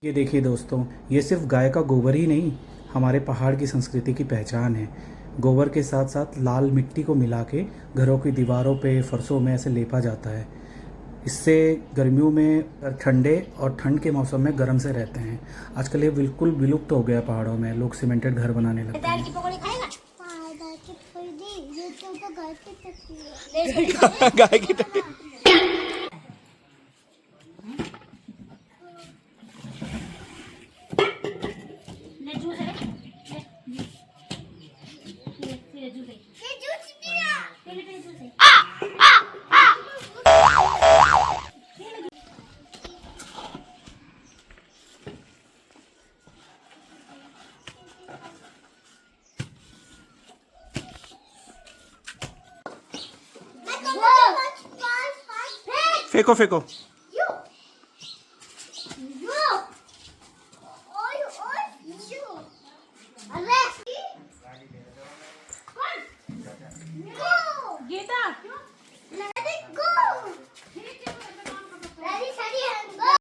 ये देखिए दोस्तों, ये सिर्फ गाय का गोबर ही नहीं, हमारे पहाड़ की संस्कृति की पहचान है। गोबर के साथ साथ लाल मिट्टी को मिला के घरों की दीवारों पे, फर्शों में ऐसे लेपा जाता है। इससे गर्मियों में ठंडे और ठंड के मौसम में गर्म से रहते हैं। आजकल ये बिल्कुल विलुप्त हो गया पहाड़ों में, लोग सीमेंटेड घर बनाने लगते दाल हैं। की पकौड़ी खाएगा? हाँ, दाल की पकौड़ी ये तो गाय की चटनी है। गाय की टट्टी। ले जूस है, ले जूस है, ये जूस पिया, ये जूस है। फेंको फेंको। Gita, let it go.